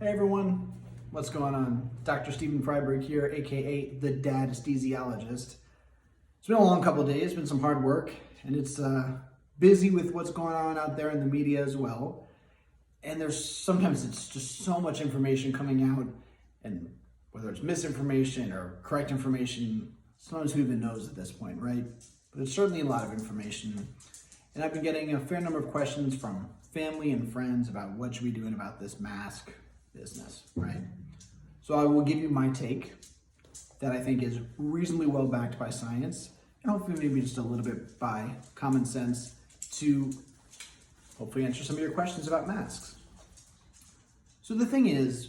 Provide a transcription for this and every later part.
Hey everyone, what's going on? Dr. Stephen Freiberg here, aka the Dad Anesthesiologist. It's been a long couple of days, been some hard work, and it's busy with what's going on out there in the media as well. And sometimes it's just so much information coming out, and whether it's misinformation or correct information, sometimes who even knows at this point, right? But it's certainly a lot of information. And I've been getting a fair number of questions from family and friends about what should we be doing about this mask business, right? So I will give you my take that I think is reasonably well backed by science, and hopefully maybe just a little bit by common sense to hopefully answer some of your questions about masks. So the thing is,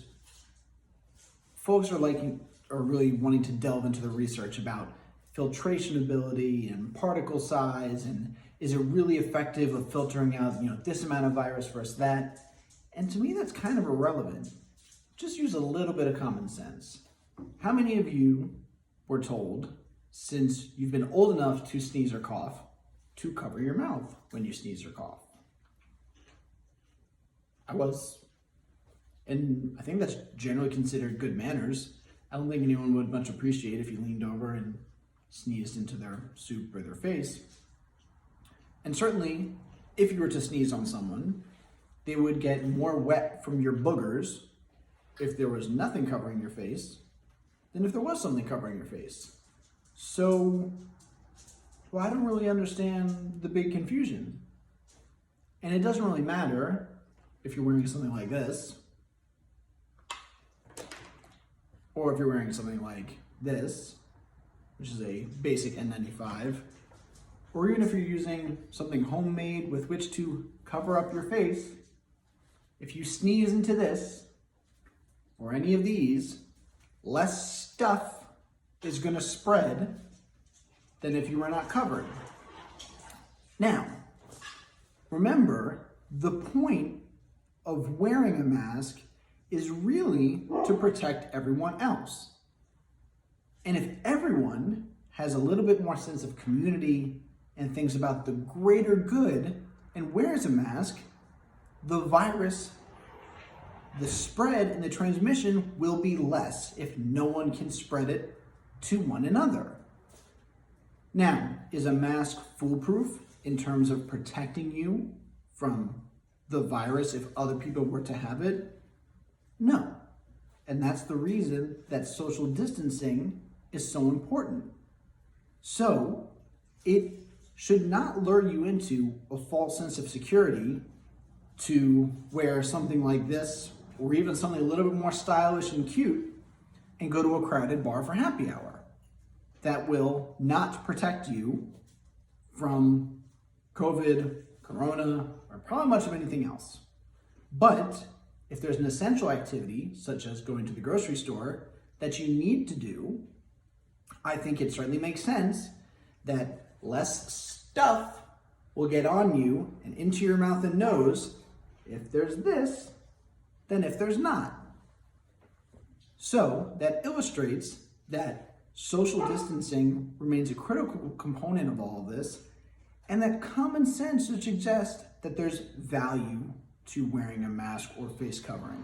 folks are really wanting to delve into the research about filtration ability and particle size, and is it really effective of filtering out, this amount of virus versus that? And to me, that's kind of irrelevant. Just use a little bit of common sense. How many of you were told, since you've been old enough to sneeze or cough, to cover your mouth when you sneeze or cough? I was. And I think that's generally considered good manners. I don't think anyone would much appreciate if you leaned over and sneezed into their soup or their face. And certainly, if you were to sneeze on someone, they would get more wet from your boogers if there was nothing covering your face than if there was something covering your face. So, I don't really understand the big confusion. And it doesn't really matter if you're wearing something like this, or if you're wearing something like this, which is a basic N95, or even if you're using something homemade with which to cover up your face. If you sneeze into this, or any of these, less stuff is going to spread than if you were not covered. Now, remember, the point of wearing a mask is really to protect everyone else. And if everyone has a little bit more sense of community and thinks about the greater good and wears a mask, the virus, the spread and the transmission will be less if no one can spread it to one another. Now, is a mask foolproof in terms of protecting you from the virus if other people were to have it? No. And that's the reason that social distancing is so important. So, it should not lure you into a false sense of security to wear something like this, or even something a little bit more stylish and cute, and go to a crowded bar for happy hour. That will not protect you from COVID, corona, or probably much of anything else. But if there's an essential activity, such as going to the grocery store, that you need to do, I think it certainly makes sense that less stuff will get on you and into your mouth and nose if there's this than if there's not. So that illustrates that social distancing remains a critical component of all of this, and that common sense should suggest that there's value to wearing a mask or face covering.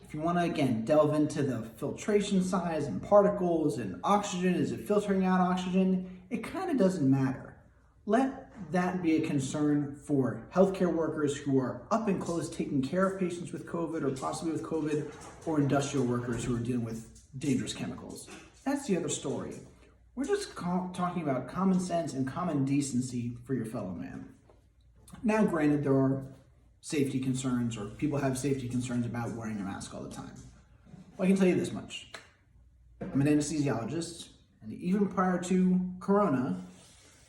If you want to, again, delve into the filtration size and particles and oxygen, is it filtering out oxygen? It kind of doesn't matter. Let that be a concern for healthcare workers who are up and close taking care of patients with COVID or possibly with COVID, or industrial workers who are dealing with dangerous chemicals. That's the other story. We're just talking about common sense and common decency for your fellow man. Now, granted, there are safety concerns, or people have safety concerns about wearing a mask all the time. Well, I can tell you this much. I'm an anesthesiologist, and even prior to Corona,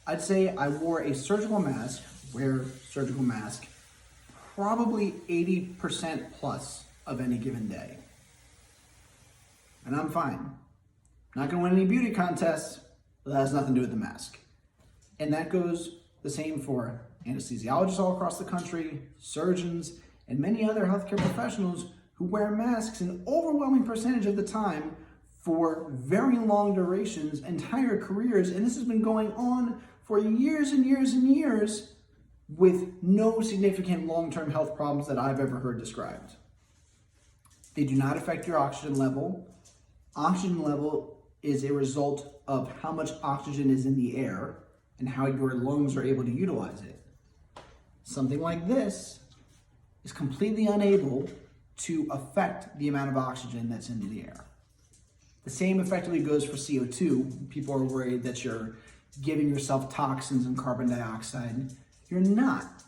I'd say I wore a surgical mask, probably 80% plus of any given day. And I'm fine. Not gonna win any beauty contests, but that has nothing to do with the mask. And that goes the same for anesthesiologists all across the country, surgeons, and many other healthcare professionals who wear masks an overwhelming percentage of the time for very long durations, entire careers. And this has been going on for years and years and years with no significant long-term health problems that I've ever heard described. They do not affect your oxygen level. Oxygen level is a result of how much oxygen is in the air and how your lungs are able to utilize it. Something like this is completely unable to affect the amount of oxygen that's in the air. The same effectively goes for CO2. People are worried that you're giving yourself toxins and carbon dioxide. You're not,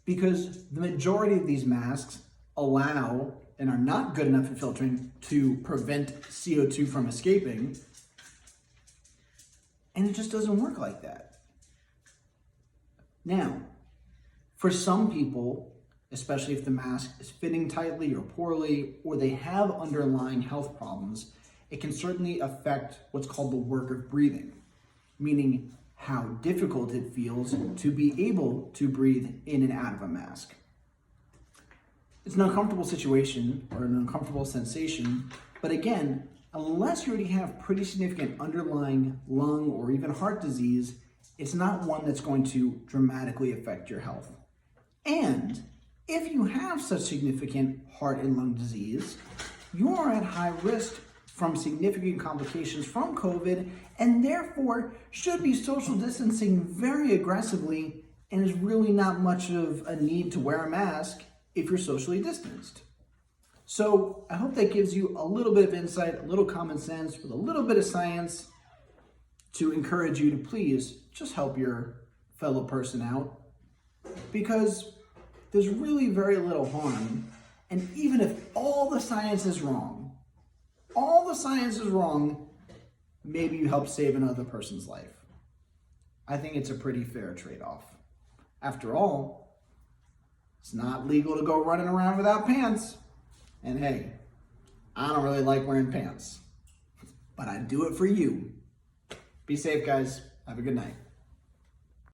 because the majority of these masks allow and are not good enough at filtering to prevent CO2 from escaping. And it just doesn't work like that. Now, for some people, especially if the mask is fitting tightly or poorly, or they have underlying health problems, it can certainly affect what's called the work of breathing, meaning how difficult it feels to be able to breathe in and out of a mask. It's an uncomfortable situation or an uncomfortable sensation, but again, unless you already have pretty significant underlying lung or even heart disease, it's not one that's going to dramatically affect your health. And if you have such significant heart and lung disease, you're at high risk from significant complications from COVID, and therefore should be social distancing very aggressively, and is really not much of a need to wear a mask if you're socially distanced. So I hope that gives you a little bit of insight, a little common sense, with a little bit of science to encourage you to please just help your fellow person out, because there's really very little harm. And even if all the science is wrong, maybe you help save another person's life. I think it's a pretty fair trade-off. After all, it's not legal to go running around without pants. And hey, I don't really like wearing pants, but I do it for you. Be safe, guys. Have a good night.